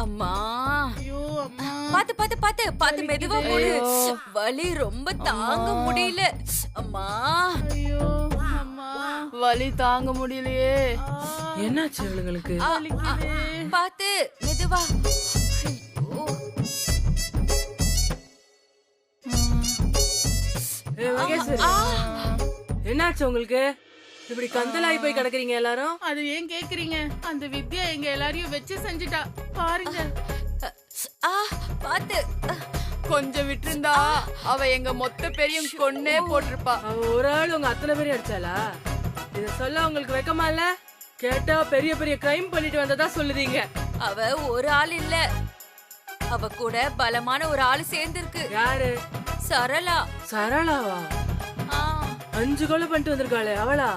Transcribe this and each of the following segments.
அம்மா ஐயோ அம்மா, பாத்து பாத்து பாத்து பாத்து மெதுவா போடு. வலி ரொம்ப தாங்க முடியல அம்மா. ஐயோ அம்மா, வலி தாங்க முடியலையே. என்னாச்சு இவளுங்களுக்கு? பாத்து மெதுவா. ஐயோ. மகேஸ்வரி, என்னாச்சு உங்களுக்கு? இப்படி கந்தலாகி போய் கிடக்குறீங்க எல்லாரும்? அது ஏன் கேக்குறீங்க? அந்த வித்யா எங்க எல்லாரையும் வச்சு செஞ்சுட்டா பாருங்க. பாத்து. கொஞ்சம் விட்டுருந்தா அவ எங்க மொத்த பேரையும் கொன்னே போட்டிருப்பா. அவ ஒரு ஆள் உங்க அத்தனை பேரும் அடிச்சாளா? இத சொல்ல உங்களுக்கு வெக்கமா இல்ல? கேட்டா பெரிய பெரிய கிரைம் பண்ணிட்டு வந்ததா சொல்லுதீங்க. அவ ஒரு ஆள் இல்ல, அவ கூட பலமான ஒரு ஆள் சேர்ந்திருக்கு. யாரு? சரளா. சரளாவா? 5 கொலை பண்ணிட்டு வந்திருக்காளே அவளா?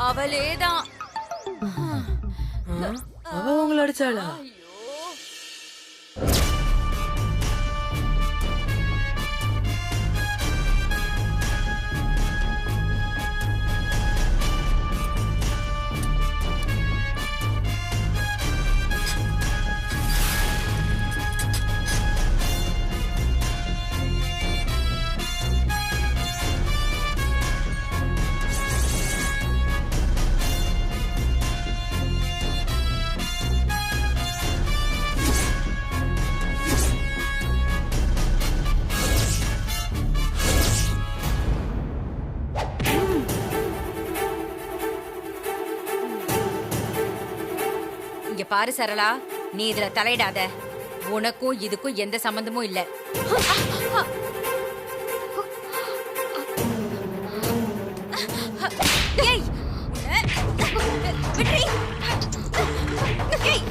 அவளேதான். அவ உங்களை அடிச்சாளா? இங்க பாரு சரளா, நீ இதுல தலையிடாத. உனக்கும் இதுக்கும் எந்த சம்பந்தமும் இல்ல. ஏய், விட்ரி. ஏய்.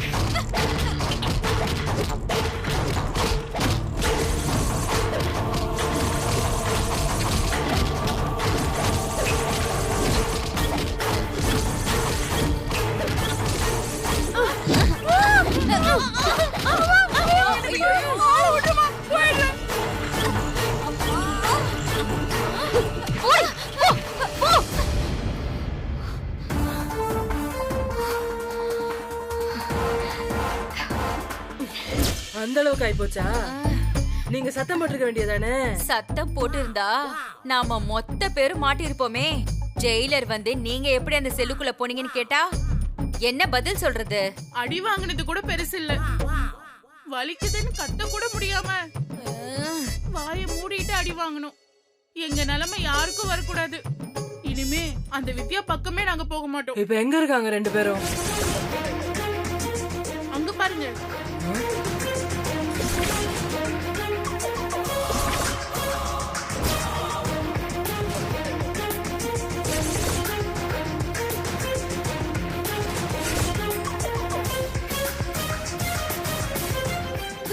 அந்த அளவுக்கு ஆயிப்போச்சா? நீங்க சத்தம் போட்டிருக்க வேண்டியதானே? சத்தம் போட்டு இருந்தா நாம மொத்த பேரும் மாட்டிருப்போமே. ஜெயிலர் வந்து நீங்க எப்படி அந்த செல்லுக்குள்ள போனீங்கன்னு கேட்டா என்ன பதில் சொல்றது? அடி வாங்கினது கூட பெருசு இல்ல, வலிக்குதுன்னு கத்த கூட முடியாம வாயை மூடிட்டு அடி வாங்கணும். எங்க நிலைமை யாருக்கும் வரக்கூடாது. இனிமே அந்த வித்யா பக்கமே நாங்க போக மாட்டோம். இப்ப எங்க இருக்காங்க 2 பேரும்? அங்க பாருங்க.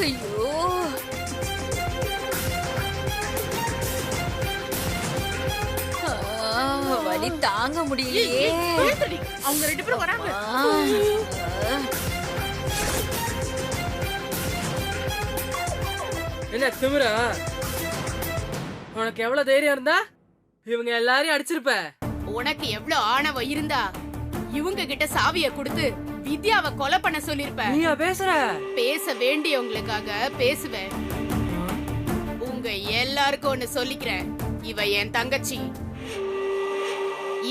ஐயோ, வலி தாங்க முடியலையே. எழுந்துடி, அவங்க 2 பேரும் வராங்க. என்ன திமிரா? உனக்கு எவ்வளவு தைரியம் இருந்தா இவங்க எல்லாரையும் அடிச்சிருப்ப? உனக்கு எவ்வளவு ஆணவம் இருந்தா இவங்க கிட்ட சாவிய கொடுத்து வித்யாவை கொலை பண்ண சொல்லிருப்ப. நீயா பேசுற? பேச வேண்டியவங்களுக்காக பேசுவேன். உங்க எல்லாருக்கும் ஒண்ணு சொல்லிக்கிறேன், இவ என் தங்கச்சி.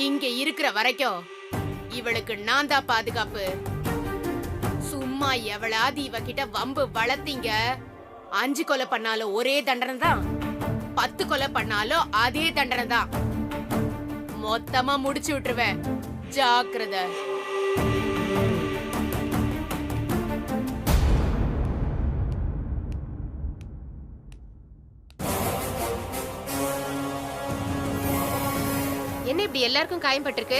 இங்க இருக்கிற வரைக்கும் இவளுக்கு நான் தான் பாதுகாப்பு. சும்மா எவளாவது இவகிட்ட வம்பு வளர்த்தீங்க, 5 கொலை பண்ணாலும் ஒரே தண்டனை தான், 10 கொலை பண்ணாலும் அதே தண்டனை தான். மொத்தமா முடிச்சு விட்டுருவேன், ஜாக்கிரதை. என்ன இப்படி எல்லாருக்கும் காயம் பட்டிருக்கு?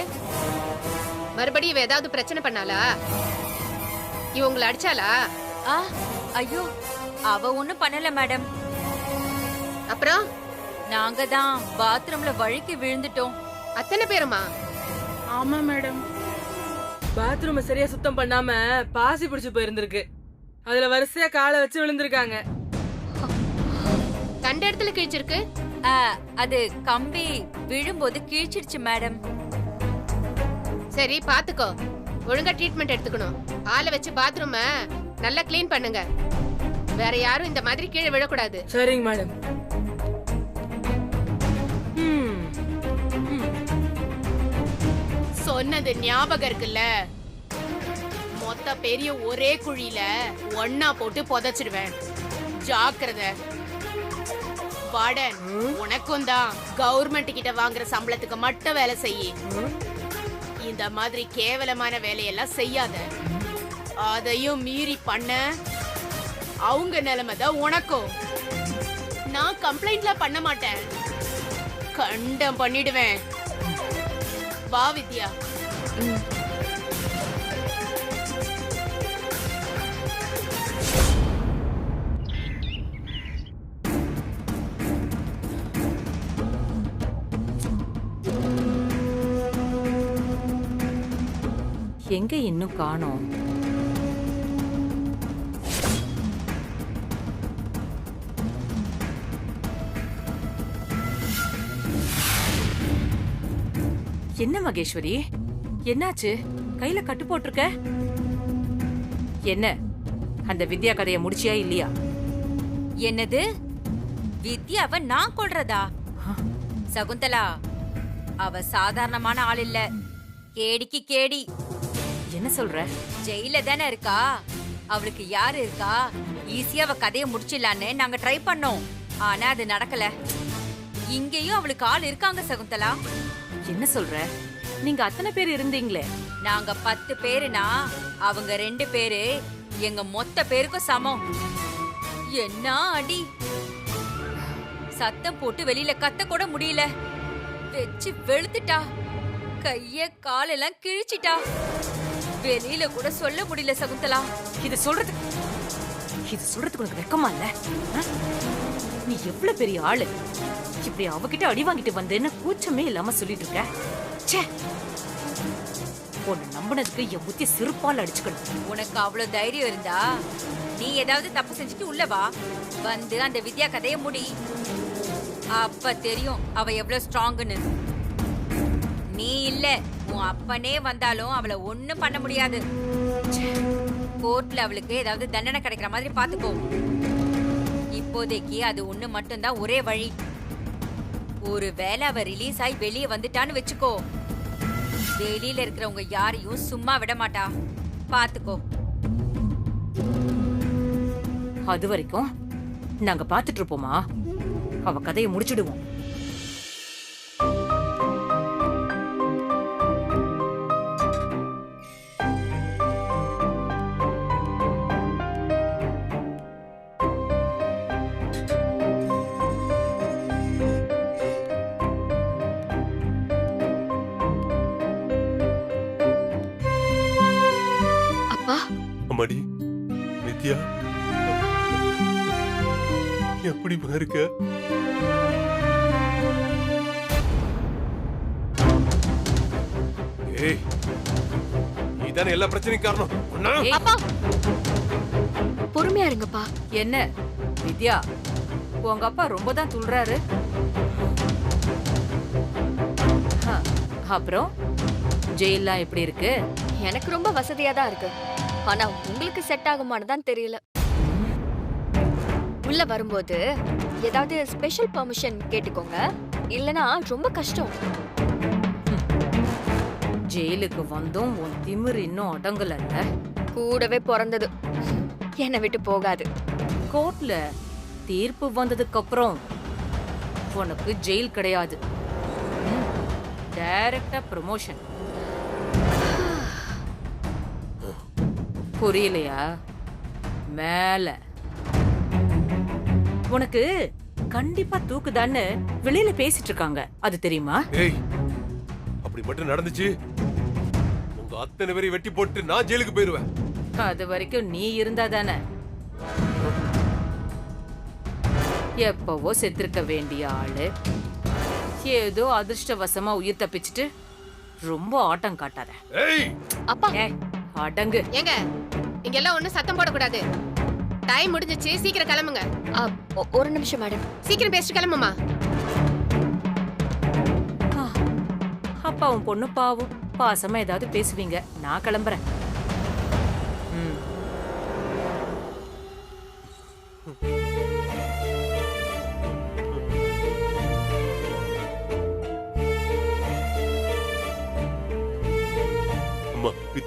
மறுபடியும் இவ ஏதாவது பிரச்சனை பண்ணாளா? இவ உங்களை அடிச்சாளா? ஐயோ, அவ ஒண்ணும் பண்ணல மேடம். அப்புறம் நாங்க தான் பாத்ரூம்ல வழுக்கி விழுந்துட்டோம். அத்தனை பேருமா? ஆமா மேடம். பாத்ரூம் சரியா சுத்தம் பண்ணாம பாசி பிடிச்சு போயிருந்திருக்கு. அதுல வரிசையா காலை வச்சு விழுந்திருக்காங்க. கண்ட இடத்துல கிழிச்சிருக்கு. அது கம்பி விழும்போது கிழிச்சிடுச்சு மேடம். சரி பாத்துக்கோ, ஒழுங்கா ட்ரீட்மெண்ட் எடுத்துக்கணும். ஆளை வச்சு பாத்ரூம நல்லா க்ளீன் பண்ணுங்க. வேற யாரும் இந்த மாதிரி கீழே விழக்கூடாது. சரிங்க மேடம். சொன்னது ஞாபகம் இருக்குல்ல? மொத்த பெரிய ஒரே குழியில ஒன்னா போட்டு புதைச்சிடுவேன். ஜாக்கிரதை. வார்டன், உனக்கும் தான் கவர்மெண்ட் கிட்ட வாங்குற சம்பளத்துக்கு மட்டும் வேலை செய்யி. இந்த மாதிரி கேவலமான வேலையெல்லாம் செய்யாத. அதையும் மீறி பண்ண அவங்க நிலைமை தான் உனக்கும். நான் கம்ப்ளைண்ட்லாம் பண்ண மாட்டேன், கண்டம் பண்ணிடுவேன். வா வித்யா. எங்க இன்னும் காணோம்? என்ன மகேஸ்வரி, என்னாச்சு? கையில கட்டு போட்டிருக்க? என்ன அந்த வித்யா கதையை முடிச்சியா இல்லையா? என்னது? வித்யாவை நான் கொல்றதா? சகுந்தலா, அவ சாதாரணமான ஆள் இல்ல, கேடிக்கு கேடி. என்ன சொல்ற? ஜெயில தானே இருக்கா, அவளுக்கு யாரு இருக்கா? ஈஸியா அவ கதையை முடிச்சிடலான்னு நாங்க ட்ரை பண்ணோம், ஆனா அது நடக்கல. இங்கேயும் அவளுக்கு ஆள் இருக்காங்க சகுந்தலா. என்ன சொல்ற? நீங்க அத்தனை பேர் இருந்தீங்களே. நாங்க 10 பேருனா அவங்க 2 பேரு எங்க மொத்த பேருக்கும் சமம். என்ன அடி! சத்தம் போட்டு வெளியில கத்த கூட முடியல, வெச்சு வெளுத்துட்டா. கைய காலெல்லாம் கிழிச்சிட்டா, வெளியில கூட சொல்ல முடியல சகுந்தலா. இது சொல்றதுக்கு உனக்கு வெக்கமா இல்ல? நீ எவ்வளவு பெரிய ஆளு, இப்படி அவகிட்ட அடி வாங்கிட்டு வந்தேன்னு கூச்சமே இல்லாம சொல்லிட்டு இருக்க. ச்சே, உன்னை நம்பினதுக்கு என் புத்தி சிறுப்பால் அடிச்சுக்கணும். உனக்கு அவ்வளவு தைரியம் இருந்தா நீ ஏதாவது தப்பு செஞ்சுட்டு உள்ள வா, வந்து அந்த வித்யா கதையை முடி. அப்ப தெரியும் அவ எவ்வளவு ஸ்ட்ராங்னு. நீ இல்ல, உன் அப்பனே வந்தாலும் அவளை ஒண்ணும் பண்ண முடியாது. கோர்ட்ல அவளுக்கு ஏதாவது தண்டனை கிடைக்கிற மாதிரி பாத்துக்கோ. இப்போதைக்கு அது ஒண்ணு மட்டும்தான் ஒரே வழி. ஒருவேளை அவ ரிலீஸ் ஆகி வெளியே வந்துட்டான்னு வெச்சுக்கோ, வெளியில இருக்கிறவங்க யாரையும் சும்மா விட மாட்டா, பாத்துக்கோ. அது வரைக்கும் நாங்க பாத்துட்டு இருப்போமா? அவ கதையை முடிச்சிடுவோம். அம்மாடி வித்யா, எப்படி இருக்க? ஏய், இதானே எல்லா பிரச்சனைக்கும் காரணம். அப்பா பொறுமையா இருங்கப்பா. என்ன வித்யா, உங்க அப்பா ரொம்ப தான் துள்றாரு. அப்புறம் ஜெயிலாம் எப்படி இருக்கு? எனக்கு ரொம்ப வசதியா தான் இருக்கு, ஆனா உங்களுக்கு செட் ஆகுமான்னு தான் தெரியல. உள்ள வரும்போது ஏதாவது ஸ்பெஷல் பெர்மிஷன் கேட்டுக்கோங்க, இல்லனா ரொம்ப கஷ்டம். ஜெயிலுக்கு வந்தும் உன் திமிரு இன்னும் அடங்கலல்ல. கூடவே பிறந்தது என்னை விட்டு போகாது. கோர்ட்ல தீர்ப்பு வந்ததுக்கு அப்புறம் உனக்கு ஜெயில் கிடையாது, டைரக்டா ப்ரமோஷன். புரியலையா? மேல உனக்கு கண்டிப்பா தூக்குதான்னு வெளியில பேசிட்டு இருக்காங்க, அது தெரியுமா? ஏய், அப்படி மட்டும் நடந்துச்சு உங்க அத்தனை பேரை வெட்டி போட்டு நான் ஜெயிலுக்கு போயிருவேன். அது வரைக்கும் நீ இருந்தா தானே. எப்பவோ செத்திருக்க வேண்டிய ஆளு ஏதோ அதிர்ஷ்டவசமா உயிர் தப்பிச்சுட்டு ரொம்ப ஆட்டம் காட்டாத. ஏய் அப்பா அடங்கு. ஏங்க, இங்க எல்லாம் ஒண்ணும் சத்தம் போடக்கூடாது. டைம் முடிஞ்சிச்சு, சீக்கிரம் கிளம்புங்க. ஒரு நிமிஷம் மேடம். சீக்கிரம் பேசிட்டு கிளம்புமா. அப்பாவும் பொண்ணு பாவம் பாசமா ஏதாவது பேசுவீங்க, நான் கிளம்புறேன்.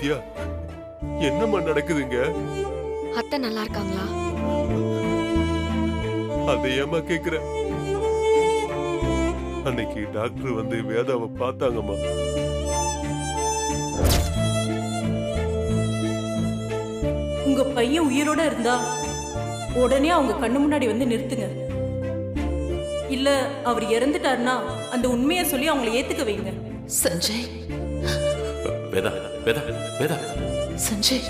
வித்யா, என்னம்மா நடக்குதுங்க? அத்தை நல்லா இருக்காங்களா? அதை ஏமா கேக்குற? அன்னைக்கு டாக்டர் வந்து வேதாவை பார்த்தாங்கம்மா. உங்க பையன் உயிரோட இருந்தா உடனே அவங்க கண்ணு முன்னாடி வந்து நிறுத்துங்க. இல்ல அவர் இறந்துட்டாருன்னா அந்த உண்மையை சொல்லி அவங்களை ஏத்துக்க வைங்க. சஞ்சய், வேதா வேதா வேதா, சஞ்சய்,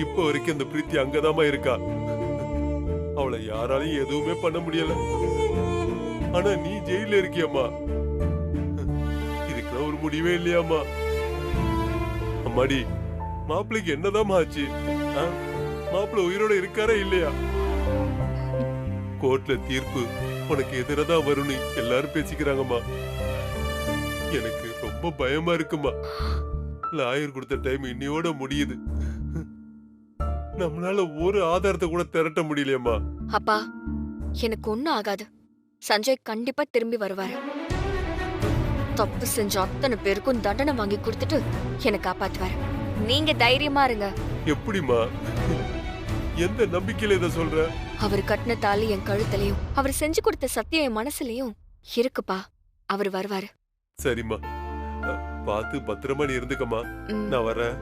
இப்ப வரைக்கும் அந்த பிரீத்தி அங்கதாம்மா இருக்கா. அவளை யாராலையும் எதுவுமே பண்ண முடியல. ஆனா நீ ஜெயில இருக்கியம்மா. இதுக்கெல்லாம் ஒரு முடிவே இல்லையாம்மா? அம்மாடி, மாப்பிள்ளைக்கு என்னதான் ஆச்சு? மாப்பிள்ளை உயிரோட இருக்காரா இல்லையா? கோர்ட்ல தீர்ப்பு உனக்கு எதிரதான் வரும்னு எல்லாரும் பேசிக்கிறாங்கம்மா. எனக்கு ரொம்ப பயமா இருக்குமா. லாயர் கொடுத்த டைம் இன்னையோட முடியுது. நம்மளால ஒரு ஆதாரத்தை கூட திரட்ட முடியலையம்மா. அப்பா, எனக்கு ஒண்ணும் ஆகாது. சஞ்சய் கண்டிப்பா திரும்பி வருவாரு. தப்பு செஞ்ச அத்தனை பேருக்கும் தண்டனை வாங்கி கொடுத்துட்டு என்னை காப்பாத்துவாரு. நீங்க தைரியமா இருங்க. எப்படிமா? எந்த நம்பிக்கையில இத சொல்ற? அவர் கட்டின தாலி என் கழுத்துலயும் அவர் செஞ்சு கொடுத்த சத்தியம் என் மனசுலயும் இருக்குப்பா. அவர் வருவாரு. சரிம்மா, பார்த்து பத்திரமா நீ இருந்துக்கம்மா. நான் வரேன்.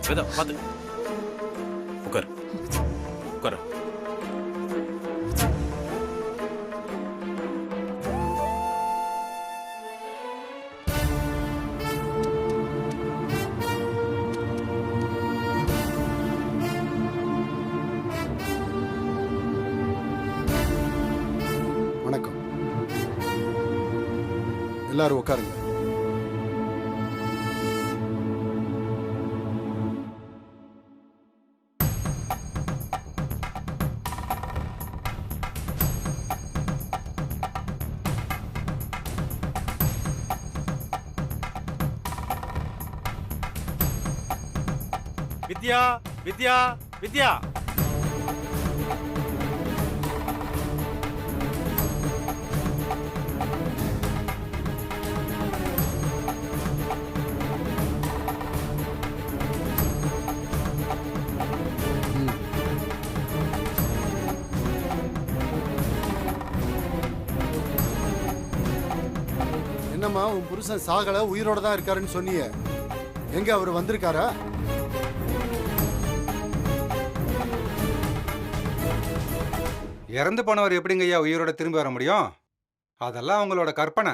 வேதா பாத்து உட்கார் உட்கார். வணக்கம். எல்லாரும் உட்காருங்க. வித்யா வித்யா வித்யா, என்னம்மா, உன் புருஷன் சாகல, உயிரோட தான் இருக்காருன்னு சொன்னியே. எங்க அவர் வந்திருக்காரா? இறந்து போனவர் எப்படிங்க ஐயா உயிரோட திரும்பி வர முடியும்? அதெல்லாம் அவங்களோட கற்பனை.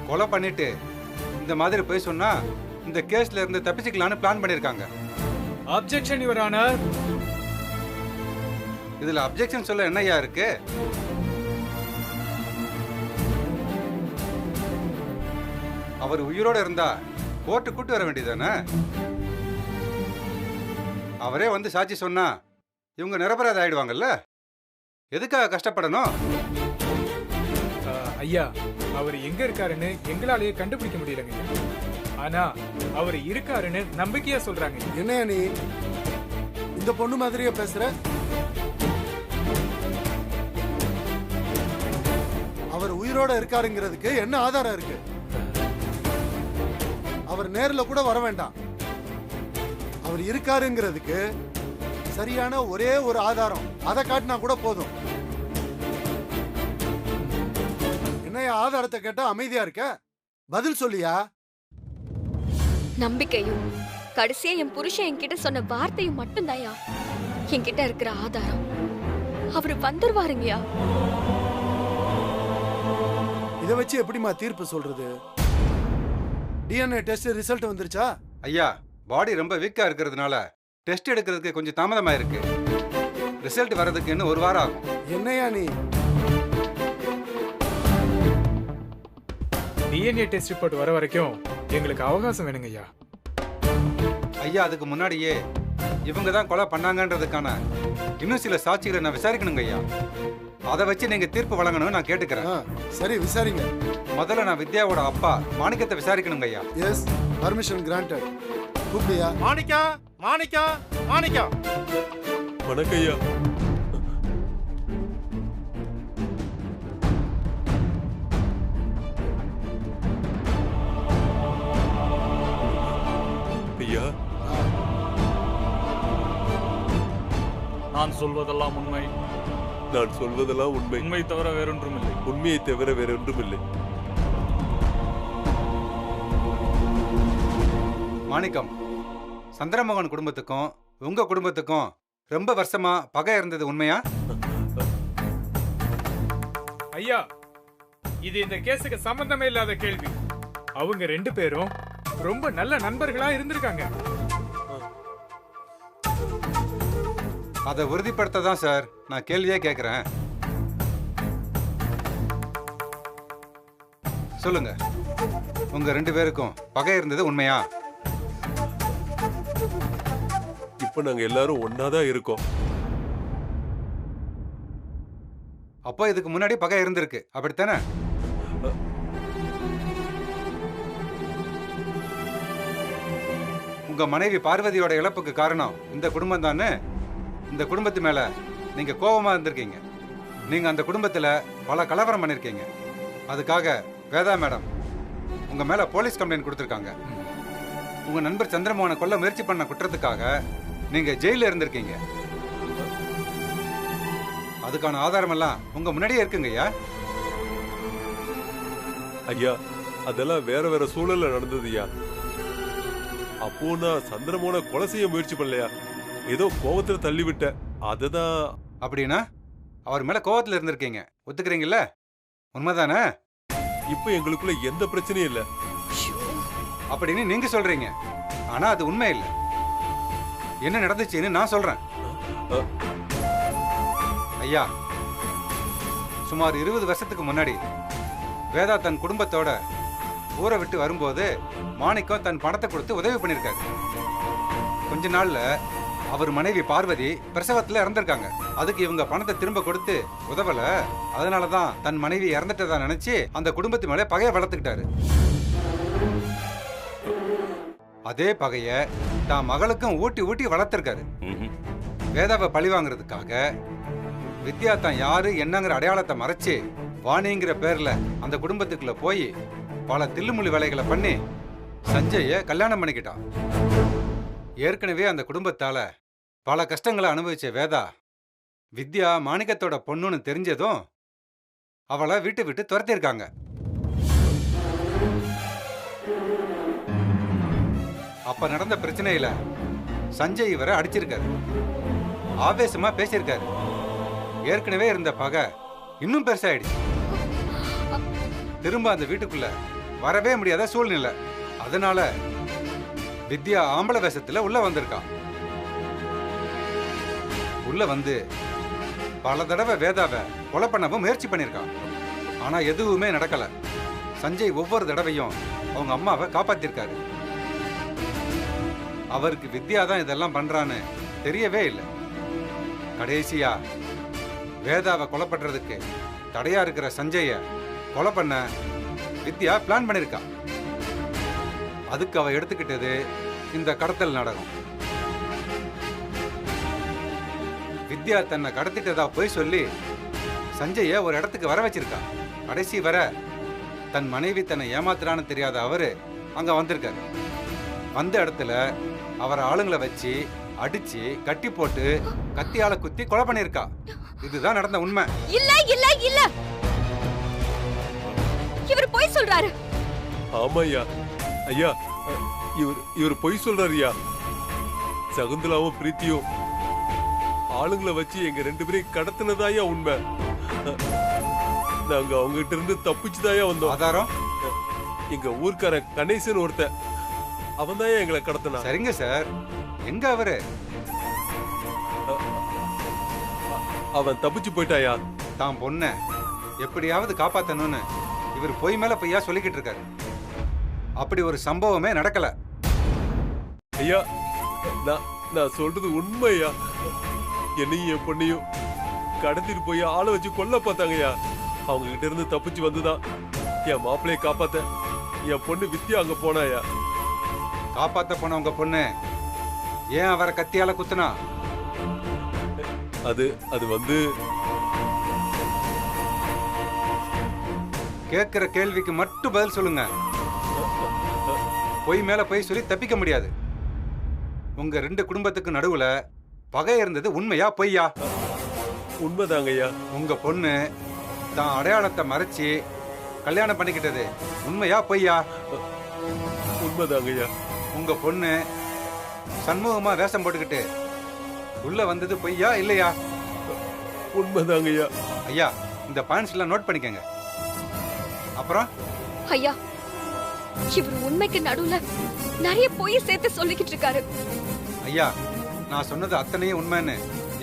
கொலை பண்ணிட்டு இந்த மாதிரி போய் சொன்னா இந்த கேஸ்ல இருந்து தப்பிச்சுக்கலான்னு பிளான் பண்ணிருக்காங்க. Objection your honour. இதுல அப்ஜெக்ஷன் சொல்ல என்னய்யா இருக்கு? அவர் உயிரோட இருந்தா கோர்ட்டு கூட்டு வர வேண்டியதானே? அவரே வந்து சாட்சி சொன்னா இவங்க நிரபராதி ஆயிடுவாங்கல்ல. எதுக்காக கஷ்டப்படணும்? ஐயா, அவர் எங்க இருக்காருன்னு எங்களாலேயே கண்டுபிடிக்க முடியலங்க. ஆனா அவர் இருக்காருன்னு நம்பிக்கையா சொல்றாங்க. என்ன நீ இந்த பொண்ணு மாதிரியே பேசுற? அவர் உயிரோட இருக்காருங்கிறதுக்கு என்ன ஆதாரம் இருக்கு? அவர் நேர்ல கூட வர வேண்டாம். அவர் இருக்காருங்கிறதுக்கு சரியான ஒரே ஒரு ஆதாரம், அதை காட்டினா கூட போதும். என்னைய ஆதாரத்தை கேட்டா அமைதியா இருக்க? பதில் சொல்லியா? நம்பிக்கையும் கடைசியா என் புருஷன் என்கிட்ட சொன்ன வார்த்தையும் மட்டும்தாயா என்கிட்ட இருக்கிற ஆதாரம். அவரு வந்துருவாருங்கயா. இதை வச்சு எப்படிமா தீர்ப்பு சொல்றது? டிஎன்ஏ டெஸ்ட் ரிசல்ட் வந்துருச்சா? ஐயா, பாடி ரொம்ப வீக்கா இருக்கிறதுனால டெஸ்ட் எடுக்கிறதுக்கு கொஞ்சம் தாமதமா இருக்கு. ரிசல்ட் வர்றதுக்கு இன்னும் 1 வாரம் ஆகும். என்னையா நீ? டிஎன்ஏ டெஸ்ட் ரிப்போர்ட் வர வரைக்கும் எங்களுக்கு அவகாசம் வேணுங்க ஐயா. ஐயா, அதுக்கு முன்னாடியே இவங்க தான் கொலை பண்ணாங்கன்றதுக்கான இன்னும் சில சாட்சிகளை நான் விசாரிக்கணுங்க ஐயா. அதை வச்சு நீங்க தீர்ப்பு வழங்கணும்னு நான் கேட்டுக்கிறேன். சரி, விசாரிங்க. முதல்ல நான் வித்யாவோட அப்பா மாணிக்கத்தை விசாரிக்கணுங்க ஐயா. Yes, permission granted. கூப்பிடியா? மாணிக்கா, மாணிக்கா, மாணிக்கா. வணக்கம் ஐயா. ஐயா, நான் சொல்வதெல்லாம் உண்மை. நான் சொல்வதெல்லாம் உண்மை. உண்மை தவிர வேறொன்றும் இல்லை. உண்மையை தவிர வேறொன்றும் இல்லை. மாணிக்கம், சந்திரமோகன் குடும்பத்துக்கும் உங்க குடும்பத்துக்கும் ரொம்ப வருஷமா பகை இருந்தது உண்மையா? ஐயா, இது இந்த கேஸுக்கு சம்பந்தமே இல்லாத கேள்வி. அவங்க 2 பேரும் ரொம்ப நல்ல நண்பர்களா இருந்திருக்காங்க. அதை உறுதிப்படுத்த தான் சார் நான் கேள்வியே கேட்கிறேன். சொல்லுங்க, உங்க 2 பேருக்கும் பகை இருந்தது உண்மையா? இப்ப நாங்க எல்லாரும் ஒன்னாதான் இருக்கோம். அப்போ இதுக்கு முன்னாடி பகை இருந்திருக்கு, அப்படித்தானே? உங்க மனைவி பார்வதியோட இழப்புக்கு காரணம் இந்த குடும்பம் தானே. இந்த குடும்பத்து மேல நீங்க கோபமா இருந்திருக்கீங்க. நீங்க அந்த குடும்பத்துல பல கலவரம் பண்ணிருக்கீங்க. அதுக்காக வேதா மேடம் உங்க மேல போலீஸ் கம்ப்ளைண்ட் கொடுத்திருக்காங்க. உங்க நண்பர் சந்திரமோகனை கொல்ல முயற்சி பண்ண குற்றத்துக்காக நீங்க ஜெயில இருந்திருக்கீங்க. அதுக்கான ஆதாரம் எல்லாம் உங்க முன்னாடியே இருக்குங்க ஐயா. ஐயா, அதெல்லாம் வேற வேற சூழல்ல நடந்தது ஐயா. அப்போ நான் சந்திரமோகனை கொலை செய்ய முயற்சி பண்ணலையா, ஏதோ கோவத்துல தள்ளி விட்ட. அதுதான். அப்படின்னா அவர் மேல கோவத்துல இருந்திருக்கீங்க, ஒத்துக்கிறீங்கல்ல? உண்மைதானே? இப்ப எங்களுக்குள்ள எந்த பிரச்சனையும் இல்ல அப்படின்னு நீங்க சொல்றீங்க. ஆனா அது உண்மை இல்லை. என்ன நடந்துச்சுன்னு நான் சொல்றேன். ஐயா, சுமார் 20 வருஷத்துக்கு முன்னாடி வேதா தன் குடும்பத்தோட ஊரை விட்டு வரும்போது மாணிக்கம் தன் பணத்தை கொடுத்து உதவி பண்ணிருக்காரு. கொஞ்ச நாள்ல அவர் மனைவி பார்வதி பிரசவத்துல இறந்திருக்காங்க. அதுக்கு இவங்க பணத்தை திரும்ப கொடுத்து உதவல. அதனாலதான் தன் மனைவி இறந்துட்டதா நினைச்சு அந்த குடும்பத்து மேல பகையை வளர்த்துக்கிட்டாரு. அதே பகைய தான் மகளுக்கும் ஊட்டி ஊட்டி வளர்த்திருக்காரு. வேதாவை பழி வாங்குறதுக்காக வித்யா தான் யாரு என்னங்கிற அடையாளத்தை மறைச்சு வாணிங்கிற பேர்ல அந்த குடும்பத்துக்குள்ள போய் பல தில்லுமுள்ளி வேலைகளை பண்ணி சஞ்சய கல்யாணம் பண்ணிக்கிட்டான். ஏற்கனவே அந்த குடும்பத்தால பல கஷ்டங்களை அனுபவிச்ச வேதா வித்யா மாணிக்கத்தோட பொண்ணுன்னு தெரிஞ்சதும் அவளை வீட்டை விட்டு துரத்திருக்காங்க. அப்ப நடந்த பிரச்சனையில சஞ்சய் இவரை அடிச்சிருக்காரு. ஆவேசமா பேசியிருக்காரு. ஏற்கனவே இருந்த பகை இன்னும் பெருசாயிடுச்சு. திரும்ப அந்த வீட்டுக்குள்ள வரவே முடியாத சூழ்நிலை. அதனால வித்யா ஆம்பளை வேஷத்துல உள்ள வந்திருக்கா. உள்ள வந்து பல தடவை வேதாவை கொலை பண்ணவும் முயற்சி பண்ணிருக்கான். ஆனா எதுவுமே நடக்கல. சஞ்சய் ஒவ்வொரு தடவையும் அவங்க அம்மாவை காப்பாத்திருக்காரு. அவருக்கு வித்யா தான் இதெல்லாம் பண்றான்னு தெரியவே இல்லை. கடைசியா வேதாவை கொலை பண்றதுக்கு தடையா இருக்கிற சஞ்சய கொலை பண்ண வித்யா பிளான் பண்ணிருக்கா. அதுக்கு அவ எடுத்துக்கிட்டது இந்த கடத்தல் நாடகம். வித்யா தன்னை கடத்திட்டதா போய் சொல்லி சஞ்சய ஒரு இடத்துக்கு வர வச்சிருக்கா. கடைசி வர தன் மனைவி தன்னை ஏமாத்துறான்னு தெரியாத அவரு அங்க வந்திருக்காரு. வந்த இடத்துல அவர் ஆளுங்களை வச்சு அடிச்சு கட்டி போட்டு கத்தியால குத்தி கொலை பண்ணிருக்கா. இதுதான் நடந்த உண்மை. இல்ல இல்ல இல்ல, இவர் பொய் சொல்றாரு. ஆமா ஐயா. ஐயா, இவர் பொய் சொல்றாரு ஐயா. சகுந்தலாவும் பிரீத்தியும் ஆளுங்களை வச்சு எங்க 2 பேரையும் கடத்தினதாயா உண்மை. நாங்க அவங்க கிட்ட இருந்து தப்பிச்சுதாயா வந்தோம். ஆதாரம்? எங்க ஊர்க்கார கணேசன் ஒருத்தன் அவன் தான் எங்களை கடத்தினா. சரிங்க சார், எங்க அவரு? அவன் தப்பிச்சு போயிட்டாயா? தான் பொண்ண எப்படியாவது காப்பாத்தணும்னு இவர் பொய் மேல பொய்யா சொல்லிக்கிட்டு இருக்காரு. அப்படி ஒரு சம்பவமே நடக்கல. ஐயா, நான் சொல்றது உண்மையா? என்னையும் என் பொண்ணையும் கடத்திட்டு போய் ஆளை வச்சு கொல்ல பார்த்தாங்கய்யா. அவங்க கிட்ட இருந்து தப்பிச்சு வந்துதான் என் மாப்பிள்ளைய காப்பாத்த என் பொண்ணு வித்யா அங்க போனாயா. காப்பாத்த போன உங்க பொண்ணு ஏன் அவரை கத்தியால குத்துனா? அது வந்து கேட்கிற கேள்விக்கு மட்டும் பதில் சொல்லுங்க. பொய் மேல பொய் சொல்லி தப்பிக்க முடியாது. உங்க 2 குடும்பத்துக்கு நடுவுல பகை இருந்தது உண்மையா பொய்யா? உண்மைதாங்க ஐயா. உங்க பொண்ணு தான் அடையாளத்தை மறைச்சு கல்யாணம் பண்ணிக்கிட்டது உண்மையா பொய்யா? உண்மைதாங்க ஐயா. உங்க பொண்ணு சண்முகமா வேஷம் போட்டுக்கிட்டு உள்ள வந்தது பொய்யா இல்லையா? உண்மைதாங்க ஐயா. ஐயா, இந்த பாயிண்ட்ஸ் எல்லாம் நோட் பண்ணிக்கங்க. அப்புறம் ஐயா, இவர் உண்மைக்கு நடுவுல நிறைய பொய் சேர்த்து சொல்லிக்கிட்டு இருக்காரு. ஐயா, நான் சொன்னது அத்தனையும் உண்மைன்னு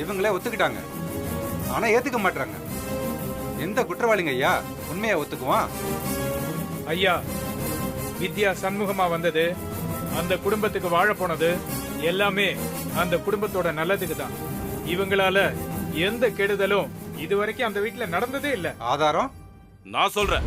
இவங்களே ஒத்துக்கிட்டாங்க. ஆனா ஏத்துக்க மாட்டாங்க. எந்த குற்றவாளிங்க ஐயா உண்மையை ஒத்துக்குவான்? ஐயா, வித்யா சண்முகமா வந்தது, அந்த குடும்பத்துக்கு வாழ போனது எல்லாமே அந்த குடும்பத்தோட நல்லதுக்கு தான். இவங்களால எந்த கெடுதலும் இதுவரைக்கும் அந்த வீட்டுல நடந்ததே இல்ல. ஆதாரம் நான் சொல்றேன்.